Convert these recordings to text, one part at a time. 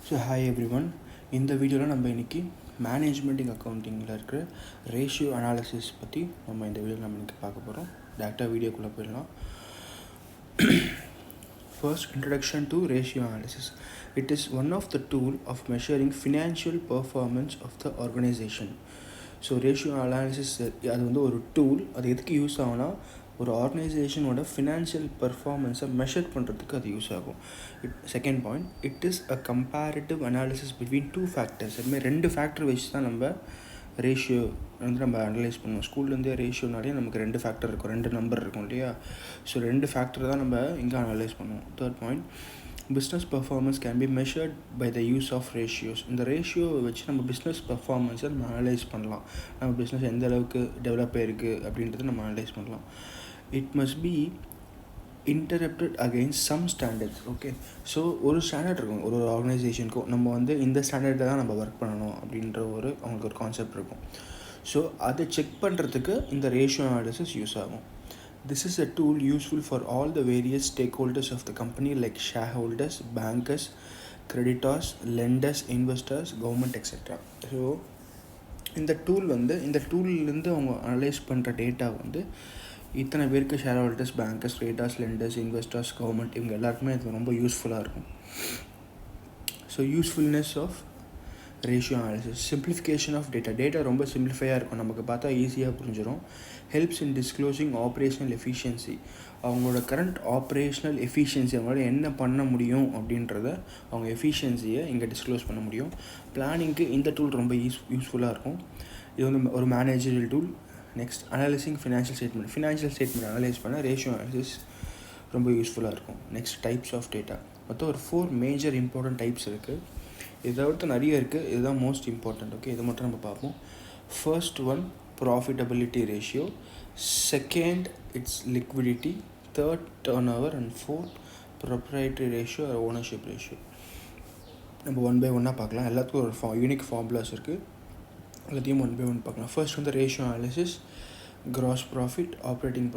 So hi everyone. இந்த வீடியோவில் நம்ம இன்றைக்கி மேனேஜ்மெண்டிங் அக்கௌண்டிங்கில் இருக்கிற ரேஷியோ அனாலிசிஸ் பற்றி இந்த வீடியோவில் நம்ம இன்றைக்கி பார்க்க போகிறோம். டேரெக்டாக வீடியோக்குள்ளே போயிடலாம். First, introduction to ratio analysis. It is one of the tool of measuring financial performance of the organization. So ratio analysis அது ஒரு டூல். அது எதுக்கு யூஸ் ஆகும்னா, ஒரு ஆர்கனைசேஷனோட ஃபினான்ஷியல் பர்ஃபார்மன்ஸை மெஷர் பண்ணுறதுக்கு அது யூஸ் ஆகும். Second point, it is a comparative analysis between two factors. அதுமாதிரி ரெண்டு ஃபேக்டர் வச்சு தான் நம்ம ரேஷியோ நம்ம அனலைஸ் பண்ணுவோம். ஸ்கூல்லேருந்தே ரேஷியோனாலே நமக்கு ரெண்டு ஃபேக்டர் இருக்கும், ரெண்டு நம்பர் இருக்கும் இல்லையா? ஸோ ரெண்டு ஃபேக்டர் தான் நம்ம இங்கே அனலைஸ் பண்ணுவோம். Third point, business performance can be measured by the use of ratios. இந்த ரேஷியோ வச்சு நம்ம பிஸ்னஸ் பர்ஃபார்மன்ஸை நம்ம அனலைஸ் பண்ணலாம். நம்ம பிஸ்னஸ் எந்த அளவுக்கு டெவலப் ஆகிருக்கு அப்படின்றத நம்ம அனலைஸ் பண்ணலாம். It must be interpreted against some standards. Okay, so ஒரு ஸ்டாண்டர்ட் இருக்கும் ஒரு ஆர்கனைசேஷனுக்கும். நம்ம இந்த ஸ்டாண்டர்டில் தான் நம்ம ஒர்க் பண்ணணும் அப்படின்ற அவங்களுக்கு ஒரு கான்செப்ட் இருக்கும். ஸோ அதை செக் பண்ணுறதுக்கு இந்த ரேஷியோ அனாலிசிஸ் யூஸ் ஆகும். This is a tool useful for all the various stakeholders of the company like shareholders, bankers, creditors, lenders, investors, government, etc. So இந்த டூல்லேருந்து அவங்க அனலைஸ் பண்ணுற டேட்டா இத்தனை பேருக்கு shareholders, bankers, creditors, lenders, investors, government இவங்க எல்லாருக்குமே இது ரொம்ப யூஸ்ஃபுல்லாக இருக்கும். So usefulness of ratio analysis, simplification of data ரொம்ப சிம்பிளிஃபையாக இருக்கும், நமக்கு பார்த்தா ஈஸியாக புரிஞ்சிடும். Helps in disclosing operational efficiency. அவங்களோட கரண்ட் ஆப்ரேஷ்னல் எஃபிஷியன்சி, அவங்களால என்ன பண்ண முடியும் அப்படின்றத அவங்க எஃபிஷியன்சியை இங்கே டிஸ்க்ளோஸ் பண்ண முடியும். பிளானிங்க்கு இந்த டூல் ரொம்ப யூஸ்ஃபுல்லாக இருக்கும். இது ஒரு managerial tool. Next, analysing financial statement analyse பண்ண ரேஷியோ அனாலிசிஸ் ரொம்ப யூஸ்ஃபுல்லாக இருக்கும். Next, types of data. மொத்தம் ஒரு 4 மேஜர் இம்பார்ட்டன்ட் டைப்ஸ் இருக்குது. இதை தவிர்த்து நிறைய இருக்குது, இதுதான் மோஸ்ட் இம்பார்ட்டன்ட். ஓகே, இதை மட்டும் நம்ம பார்ப்போம். First one, profitability ratio. Second, it's liquidity. Third, turnover. And fourth, proprietary ratio or ownership ratio. நம்ம ஒன் பை ஒன்னாக பார்க்கலாம். எல்லாத்துக்கும் ஒரு யூனிக் ஃபார்முலாஸ் இருக்குது, எல்லாத்தையும் ஒன் பை ஒன் பார்க்கலாம். First ratio analysis, gross profit, operating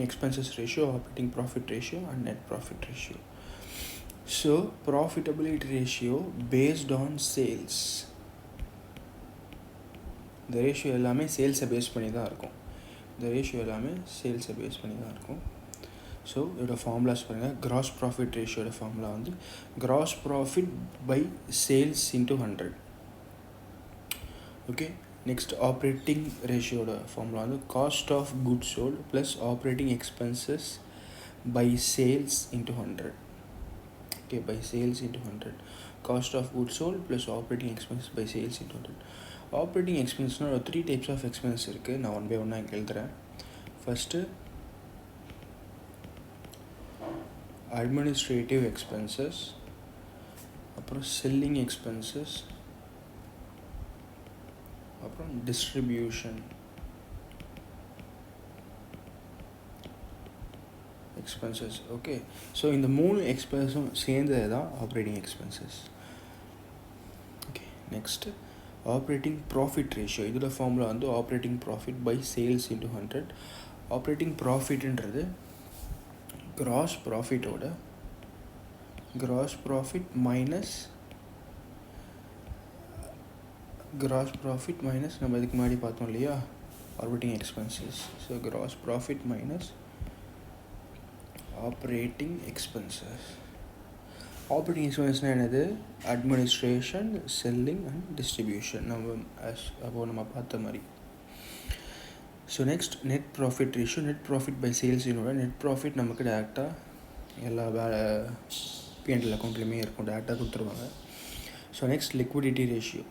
expenses ratio, operating profit ratio and net profit ratio. So profitability ratio based on sales. இந்த ratio எல்லாமே சேல்ஸை பேஸ் பண்ணி தான் இருக்கும். ஸோ இதோட ஃபார்முலாஸ் பாருங்கள். கிராஸ் ப்ராஃபிட் ரேஷியோட formula gross profit by sales into 100. Okay, next, operating ரேஷியோட formula cost of goods sold plus operating expenses by sales into 100. Okay, by sales into 100. Cost of goods sold plus operating expenses by sales into 100. Operating expenses 3 types of expenses இருக்குது. நான் one by ஒன்னாக இங்கே எழுதுகிறேன். First, administrative expenses, அப்புறம் selling expenses, அப்புறம் distribution expenses. Okay, so இந்த 3 எக்ஸ்பென்ஸும் சேர்ந்தது தான் operating expenses. Okay, next, operating profit ratio. இதோட formula operating profit by sales into 100. Operating ப்ராஃபிட்ன்றது கிராஸ் ப்ராஃபிட் மைனஸ் நம்ம இதுக்கு முன்னாடி பார்த்தோம் இல்லையா, operating expenses. So gross profit minus operating expenses. Operating எக்ஸ்பென்ஸ்னால் என்னது? Administration, selling and distribution. நம்ம பார்த்த மாதிரி. So next, net profit ratio. Net profit by சேல்ஸினோட net profit நமக்கு டேரெக்டாக எல்லா P&L அக்கௌண்ட்லேயுமே இருக்கும், டேரெக்டாக கொடுத்துருவாங்க. So next, liquidity ratio.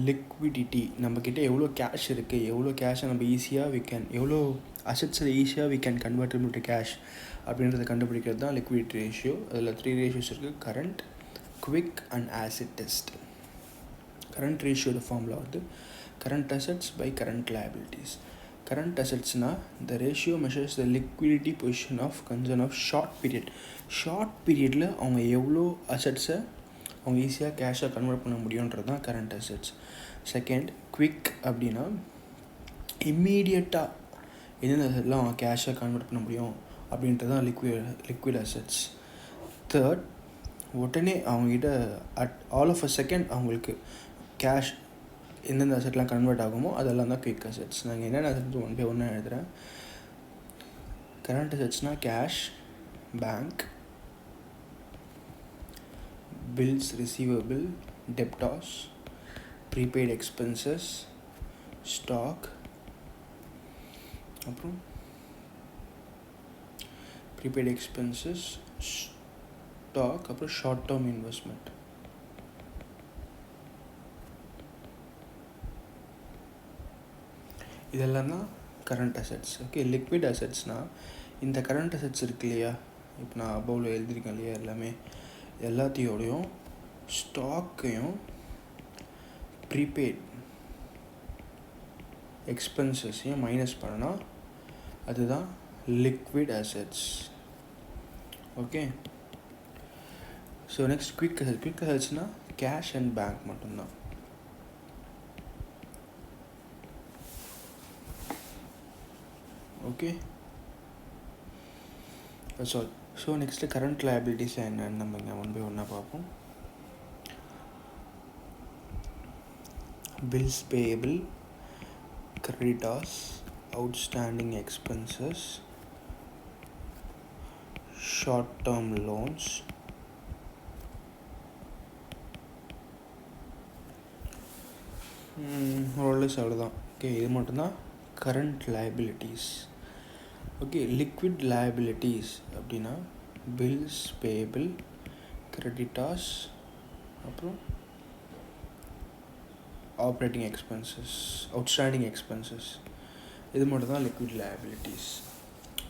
Liquidity, நம்மக்கிட்ட எவ்வளோ கேஷ் இருக்குது, எவ்வளோ கேஷை நம்ம எவ்வளோ அசட்ஸில் ஈஸியாக we can convert to cash அப்படின்றத கண்டுபிடிக்கிறது தான் லிக்விடிட்டி ரேஷியோ. அதில் 3 ரேஷியோஸ் இருக்குது: current, quick and acid test. Current ரேஷியோட formula current assets by current liabilities. Current அசட்ஸ்னால் the ratio measures the liquidity position of concern of short பீரியடில் அவங்க எவ்வளோ அசட்ஸை அவங்க ஈஸியாக கேஷாக கன்வெர்ட் பண்ண முடியுன்றது தான் கரண்ட் அசட்ஸ். செகண்ட், குவிக் அப்படின்னா இம்மீடியட்டாக எந்தெந்த அசட்லாம் அவங்க கேஷாக கன்வெர்ட் பண்ண முடியும் அப்படின்றது தான் லிக்விட் அசட்ஸ். தேர்ட், உடனே அவங்ககிட்ட ஆல் ஆஃப் அ செகண்ட் அவங்களுக்கு கேஷ் எந்தெந்த அசெட்லாம் கன்வெர்ட் ஆகுமோ அதெல்லாம் தான் குயிக் அசெட்ஸ். நாங்கள் என்னென்ன அசெட்ஸ் ஒன் பை ஒன்று எழுதுகிறேன். கரண்ட் அசெட்ஸ்னால் cash, bank, bills receivable, debtors, prepaid expenses, stock, அப்புறம் ப்ரீபெய்ட் எக்ஸ்பென்சஸ், ஸ்டாக், அப்புறம் ஷார்ட் டேர்ம் இன்வெஸ்ட்மெண்ட். இதெல்லாம் தான் கரண்ட் அசெட்ஸ். ஓகே, லிக்விட் அசெட்ஸ்னால் இந்த கரண்ட் அசெட்ஸ் இருக்கு இல்லையா, இப்போ நான் அபவுல எழுதியிருக்கேன் இல்லையா, எல்லாமே எல்லாத்தையோடையும் ஸ்டாக்கையும் ப்ரீபெய்ட் எக்ஸ்பென்சஸையும் மைனஸ் பண்ணால் அதுதான் liquid assets. Okay, so next quick asset. Quick அசெட்ஸ்னால் கேஷ் அண்ட் பேங்க் மட்டும்தான். Okay, so next current liabilities என்னென்னு நம்ம இங்கே ஒன் பை ஒன்னாக பார்ப்போம். Bills payable, creditors, outstanding expenses, short term loans, ஓரளவு அவ்வளோதான். ஓகே, இது மட்டும்தான் current liabilities. Okay, liquid liabilities அப்படின்னா பில்ஸ் பேயபிள், கிரெடிட்டார்ஸ், அப்புறம் ஆப்ரேட்டிங் எக்ஸ்பென்சஸ், அவுட்ஸ்டாண்டிங் எக்ஸ்பென்சஸ், இது மட்டும் தான் லிக்விட் லைபிலிட்டிஸ்.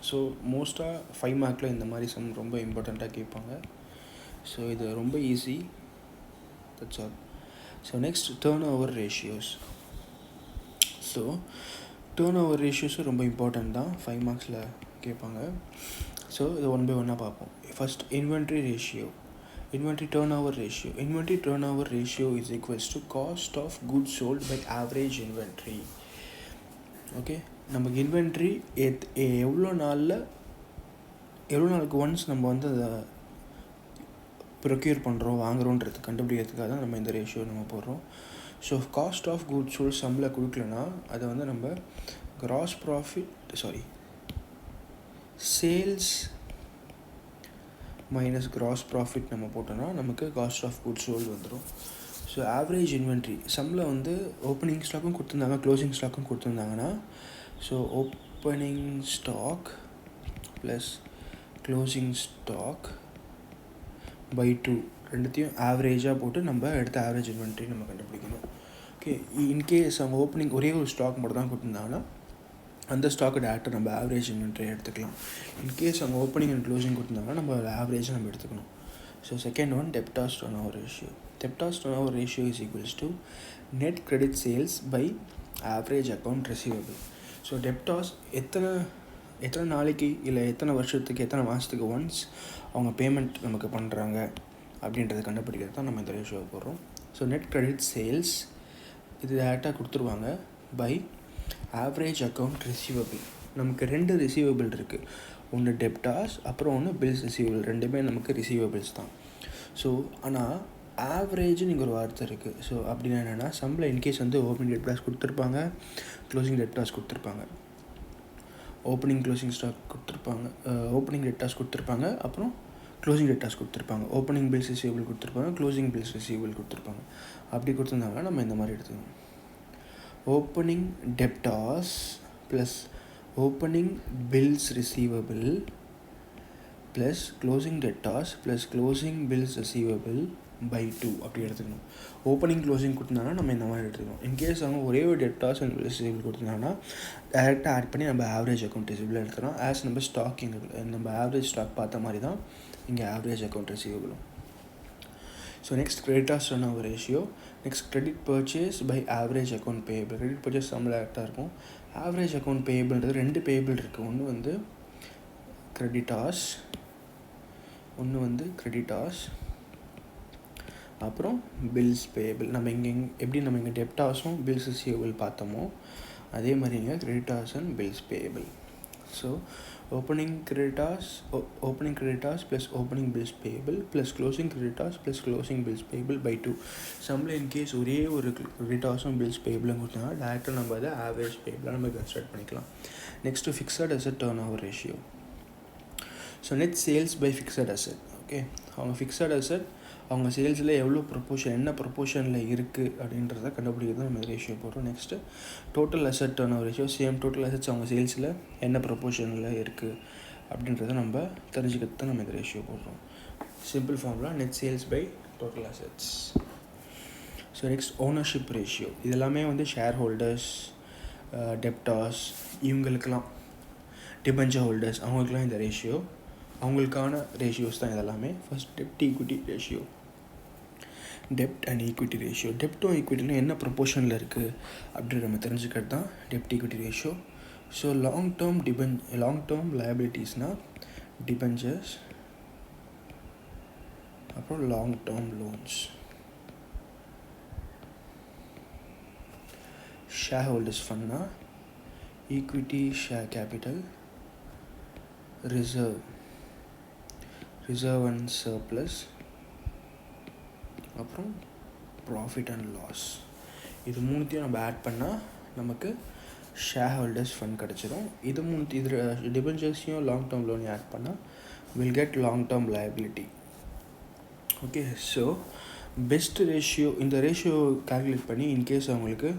ஸோ மோஸ்ட்டாக 5 மார்க்கில் இந்த மாதிரி சம் ரொம்ப இம்பார்ட்டண்ட்டாக கேட்பாங்க. ஸோ இது ரொம்ப easy. That's all. So next turnover ratios. So turnover ரேஷியோஸும் ரொம்ப இம்பார்ட்டண்ட் தான், 5 மார்க்ஸில் கேட்பாங்க. ஸோ இது ஒன் பை ஒன்னாக பார்ப்போம். First inventory ratio. Inventory turnover ratio. Inventory turnover ratio is equals to cost of goods sold by average inventory. Okay, நமக்கு inventory எவ்வளோ நாளுக்கு ஒன்ஸ் நம்ம வந்து அதை ப்ரொக்யூர் பண்ணுறோம், வாங்குகிறோன்றது கண்டுபிடிக்கிறதுக்காக தான் நம்ம இந்த ரேஷியோ நம்ம போடுறோம். So cost of goods sold சம்மில் கொடுக்கலனா அதை வந்து நம்ம சேல்ஸ் மைனஸ் கிராஸ் ப்ராஃபிட் நம்ம போட்டோன்னா நமக்கு காஸ்ட் ஆஃப் குட்ஸ் சோல்டு வந்துடும். ஸோ ஆவரேஜ் இன்வென்ட்ரி சம்மில் வந்து ஓப்பனிங் ஸ்டாக்கும் கொடுத்துருந்தாங்க, க்ளோசிங் ஸ்டாக்கும் கொடுத்துருந்தாங்கன்னா, so opening stock plus closing stock by 2 ரெண்டுத்தையும் ஆவரேஜாக போட்டு நம்ம எடுத்த ஆவரேஜ் இன்வென்ட்ரி நம்ம கண்டுபிடிக்கணும். ஓகே, இன்கேஸ் அவங்க ஓப்பனிங் ஒரே ஒரு ஸ்டாக் மட்டும் தான் கொடுத்துருந்தாங்கன்னா அந்த ஸ்டாக்கை டேரெக்டாக நம்ம ஆவரேஜ் இன்வென்ட்ரி எடுத்துக்கலாம். இன்கேஸ் அவங்க ஓப்பனிங் அண்ட் க்ளோசிங் கொடுத்துருந்தாங்கன்னா நம்ம ஆவரேஜாக நம்ம எடுத்துக்கணும். So second one debtors turnover ratio. Debtors turnover ratio is equals to net credit sales by average account receivable. So debtors எத்தனை நாளைக்கு இல்லை எத்தனை வருஷத்துக்கு எத்தனை மாதத்துக்கு ஒன்ஸ் அவங்க பேமெண்ட் நமக்கு பண்ணுறாங்க அப்படின்றத கண்டுபிடிக்கிறது தான் நம்ம இந்த ரேஷியோவை போடுறோம். ஸோ நெட் கிரெடிட் சேல்ஸ் இது டேரெக்டாக கொடுத்துருவாங்க பை ஆவரேஜ் அக்கௌண்ட் ரிசீவபிள். நமக்கு 2 ரிசீவபிள் இருக்குது, ஒன்று டெப்டாஸ் அப்புறம் ஒன்று பில்ஸ் ரிசீவபிள். ரெண்டுமே நமக்கு ரிசீவபிள்ஸ் தான். ஸோ ஆனால் ஆவரேஜ்னு இங்கே ஒரு வார்த்தை இருக்குது. ஸோ அப்படின்னா என்னென்னா சம்மில் இன்கேஸ் வந்து ஓப்பனிங் டெப்டாஸ் கொடுத்துருப்பாங்க, க்ளோசிங் டெப்டாஸ் கொடுத்துருப்பாங்க, ஓப்பனிங் டெப்டாஸ் கொடுத்துருப்பாங்க, அப்புறம் க்ளோசிங் டெப்டாஸ் கொடுத்துருப்பாங்க, ஓப்பனிங் பில்ஸ் ரிசீவபிள் கொடுத்துருப்பாங்க, க்ளோசிங் பில்ஸ் ரிசீவபிள் கொடுத்துருப்பாங்க. அப்படி கொடுத்துருந்தாங்கன்னா நம்ம இந்த மாதிரி எடுத்துக்கணும். Opening debtors plus opening bills receivable plus closing debtors plus closing bills receivable by 2 அப்படி எடுத்துக்கணும். ஓப்பனிங் க்ளோசிங் கொடுத்துருந்தாங்கன்னா நம்ம இந்த மாதிரி எடுத்துக்கணும். இன்கேஸ் அவங்க ஒரே ஒரு டெப்டாஸ் அண்ட் பில்ஸ் ரிசீவபிள் கொடுத்துருந்தாங்கன்னா டேரெக்டாக ஆட் பண்ணி நம்ம ஆவரேஜ் அக்கௌண்ட் ரிசீவபிள் எடுத்துக்கலாம். ஆஸ் நம்ம ஸ்டாக்கிங் நம்ம ஆவரேஜ் ஸ்டாக் பார்த்த மாதிரி தான் இங்கே ஆவரேஜ் அக்கௌண்ட் ரிசீவபிளும். So next creditors turnover ratio. Next credit purchase by average account payable. Credit purchase சம்மில் கரெக்டாக இருக்கும். ஆவரேஜ் அக்கௌண்ட் பேயபிள்ன்றது 2 பேயபிள் இருக்குது. ஒன்று வந்து கிரெடிட்டாஸ் அப்புறம் பில்ஸ் பேயபிள். நம்ம இங்கே டெப்டாஸும் பில்ஸ் ரிசீவபிள் பார்த்தோமோ அதே மாதிரி இங்கே creditors and bills payable. So opening creditors plus opening bills payable plus closing creditors plus closing bills payable by 2. சம்மில் இன்கேஸ் ஒரே ஒரு கிரெடிட்டார்ஸும் பில்ஸ் பேபிளும் கொடுத்தா டேரெக்டாக நம்ம அதை ஆவரேஜ் பேபிளாக நம்ம கன்சிடர் பண்ணிக்கலாம். Next fixed asset turnover ratio. So net sales by fixed asset. Okay, அவங்க ஃபிக்ஸட் அசெட் அவங்க சேல்ஸில் எவ்வளோ என்ன ப்ரொப்போர்ஷனில் இருக்குது அப்படின்றத கண்டுபிடிக்கிறது நம்ம ரேஷியோ போடுறோம். Next total asset turnover ratio. Same total assets அவங்க சேல்ஸில் என்ன ப்ரொப்போர்ஷனில் இருக்குது அப்படின்றத நம்ம தெரிஞ்சுக்கிறது தான் நம்ம இந்த ரேஷியோ போடுறோம். Simple formula net sales by total assets. So next ownership ratio. இதெல்லாமே ஷேர் ஹோல்டர்ஸ், டெப்டார்ஸ், இவங்களுக்கெல்லாம் டிபென்ச்சர் ஹோல்டர்ஸ் அவங்களுக்குலாம் இந்த ரேஷியோ அவங்களுக்கான ரேஷியோஸ் தான் இதெல்லாமே. First dept equity ratio. Dept and equity ratio. டெப்ட்டும் ஈக்விட்டிலும் என்ன ப்ரொப்போர்ஷனில் இருக்குது அப்படின்னு நம்ம தெரிஞ்சுக்கிறது தான் டெப்ட் equity ratio. So long term லயபிலிட்டிஸ்னால் debentures, அப்புறம் long term loans. Share holders ஃபண்ட்னா equity, share capital, reserve and surplus, அப்புறம் ப்ராஃபிட் அண்ட் லாஸ். இது மூணுத்தையும் நம்ம ஆட் பண்ணால் நமக்கு ஷேர் ஹோல்டர்ஸ் ஃபண்ட் கிடச்சிரும். இது டிபென்ச்சர்ஸையும் லாங் டேர்ம் லோனையும் ஆட் பண்ணால் will get long term liability. Okay, so best ratio, இந்த ரேஷியோ கால்குலேட் பண்ணி இன்கேஸ் அவங்களுக்கு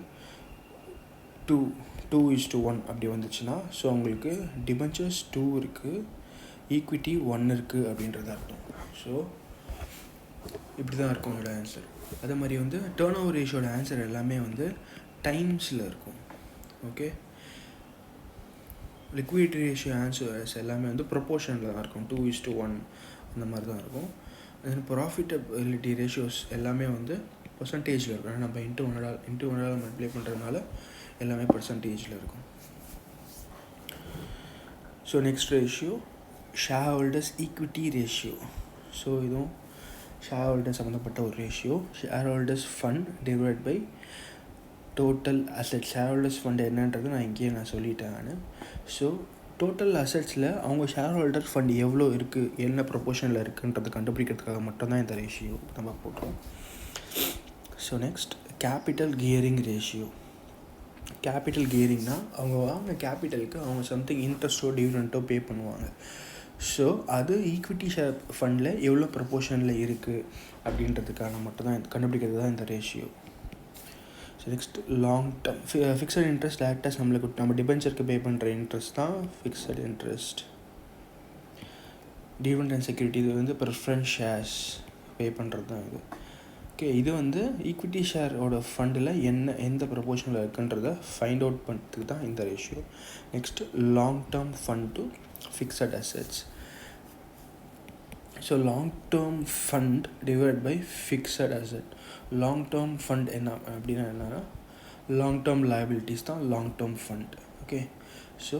2:1 அப்படி வந்துச்சுன்னா ஸோ அவங்களுக்கு டிபென்ச்சர்ஸ் 2 இருக்குது, ஈக்விட்டி 1 இருக்குது அப்படின்றது அர்த்தம். ஸோ இப்படி தான் இருக்கும் உங்களோட ஆன்சர். அதே மாதிரி டேர்ன் ஓவர் ரேஷியோட ஆன்சர் எல்லாமே டைம்ஸில் இருக்கும். ஓகே, லிக்விடிட்டி ரேஷியோ ஆன்சர்ஸ் எல்லாமே ப்ரொப்போர்ஷனில் தான் இருக்கும், 2:1 அந்த மாதிரி தான் இருக்கும். தென் ப்ராஃபிட்டபிலிட்டி ரேஷியோஸ் எல்லாமே பர்சன்டேஜில் இருக்கும். ஏன்னா நம்ம இன்ட்டு ஒன்றால் மல்டிப்ளை பண்ணுறதுனால எல்லாமே பர்சன்டேஜில் இருக்கும். So next ratio shareholders equity ratio. So இதுவும் ஷேர் ஹோல்டர்ஸ் சம்மந்தப்பட்ட ஒரு ratio. Shareholders fund divide by total assets. Shareholders fund என்னன்றது நான் சொல்லிட்டேன். ஸோ டோட்டல் அசெட்ஸில் அவங்க ஷேர் ஹோல்டர் ஃபண்ட் எவ்வளோ இருக்குது, என்ன ப்ரொப்போர்ஷனில் இருக்குன்றது கண்டுபிடிக்கிறதுக்காக மட்டும்தான் இந்த ரேஷியோ நம்ம போடுறோம். So next capital gearing ratio. Capital கியரிங்னா அவங்க வாங்கின கேபிட்டலுக்கு அவங்க சம்திங் இன்ட்ரெஸ்ட்டோ டிவிடெண்ட்டோ பே பண்ணுவாங்க. ஸோ அது ஈக்விட்டி ஷேர் ஃபண்டில் எவ்வளோ ப்ரொப்போர்ஷனில் இருக்குது அப்படின்றதுக்கான மட்டும்தான் கண்டுபிடிக்கிறது தான் இந்த ratio. So next long term fixed interest. டேரக்டாக நம்ம டிபென்ச்சருக்கு பே பண்ணுற இன்ட்ரெஸ்ட் தான் fixed interest. Dividend and security இது ப்ரிஃபரன்ஸ் ஷேர்ஸ் பே பண்ணுறது தான் இது. ஓகே, இது ஈக்விட்டி ஷேரோட ஃபண்டில் எந்த ப்ரொப்போர்ஷனில் இருக்குன்றதை ஃபைண்ட் அவுட் பண்ணுறதுக்கு தான் இந்த ratio. Next long term fund to fixed assets. So long term fund divide by fixed asset. Long term fund அப்படின்னா என்னென்னா லாங் டேர்ம் லயபிலிட்டிஸ் தான் long term fund. Okay, so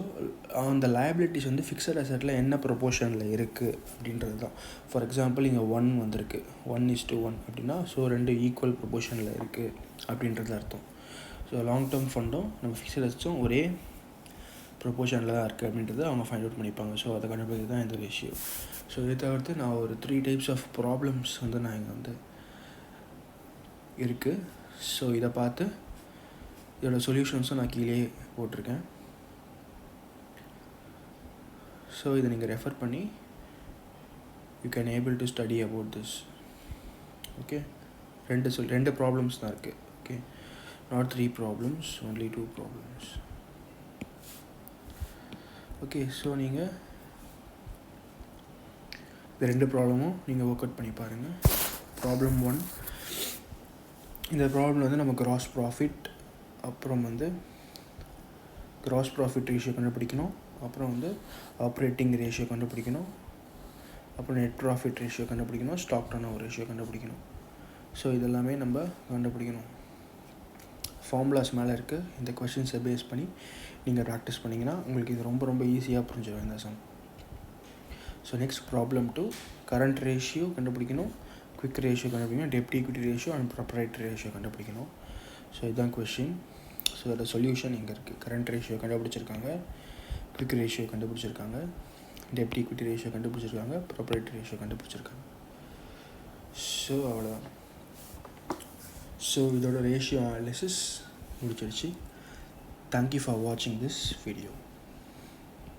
அந்த லயபிலிட்டிஸ் ஃபிக்ஸட் அசெட்டில் என்ன ப்ரொப்போர்ஷனில் இருக்குது அப்படின்றது தான். ஃபார் எக்ஸாம்பிள் இங்கே 1 வந்திருக்கு, 1:1 அப்படின்னா ஸோ 2 ஈக்குவல் ப்ரொப்போர்ஷனில் இருக்குது அப்படின்றது அர்த்தம். ஸோ லாங் டேர்ம் ஃபண்டும் நம்ம ஃபிக்ஸட் அசெட்ஸும் ஒரே ப்ரொப்போர்ஷனில் தான் இருக்குது அப்படின்றத அவங்க ஃபைண்ட் அவுட் பண்ணிப்பாங்க. ஸோ அதை கண்டுபிடிக்கிறது தான் இந்த ரேஷியோ. ஸோ இதை தவிர்த்து நான் ஒரு 3 டைப்ஸ் ஆஃப் ப்ராப்ளம்ஸ் நான் இங்கே இருக்குது. ஸோ இதை பார்த்து இதோட சொல்யூஷன்ஸும் நான் கீழே போட்டிருக்கேன். ஸோ இதை நீங்கள் ரெஃபர் பண்ணி you can able to study about this. Okay, 2 problems தான் இருக்குது. Okay, not 3 problems, only 2 problems. Okay, so நீங்கள் இந்த 2 ப்ராப்ளமும் நீங்கள் ஒர்க் அவுட் பண்ணி பாருங்கள். ப்ராப்ளம் 1, இந்த ப்ராப்ளம் நம்ம கிராஸ் ப்ராஃபிட், அப்புறம் கிராஸ் ப்ராஃபிட் ரேஷியோ கண்டுபிடிக்கணும், அப்புறம் ஆப்ரேட்டிங் ரேஷியோ கண்டுபிடிக்கணும், அப்புறம் நெட் ப்ராஃபிட் ரேஷியோ கண்டுபிடிக்கணும், ஸ்டாக் டர்ன் ஓவர் ரேஷியோ கண்டுபிடிக்கணும். ஸோ இதெல்லாமே நம்ம கண்டுபிடிக்கணும். ஃபார்முலாஸ் மேலே இருக்குது. இந்த கொஷின்ஸை பேஸ் பண்ணி நீங்கள் ப்ராக்டிஸ் பண்ணிங்கன்னா உங்களுக்கு இது ரொம்ப ரொம்ப ஈஸியாக புரிஞ்சிடும் இந்த sum. So next problem 2, current ratio கண்டுபிடிக்கணும், குவிக் ரேஷியோ கண்டுபிடிக்கணும், டெப்ட் equity ratio and proprietary ratio கண்டுபிடிக்கணும். ஸோ இதுதான் கொஷின். ஸோ அதோட சொல்யூஷன் இங்கே இருக்குது. கரண்ட் ரேஷியோ கண்டுபிடிச்சிருக்காங்க, குவிக் ரேஷியோ கண்டுபிடிச்சிருக்காங்க, டெப்ட் ஈக்விட்டி ரேஷியோ கண்டுபிடிச்சிருக்காங்க, ப்ராப்பர்ட்டி ரேஷியோ கண்டுபிடிச்சிருக்காங்க. ஸோ அவ்வளோதான். ஸோ இதோட ரேஷியோ அனாலிசிஸ் முடிச்சிருச்சு. தேங்க்யூ ஃபார் வாட்சிங் திஸ் வீடியோ.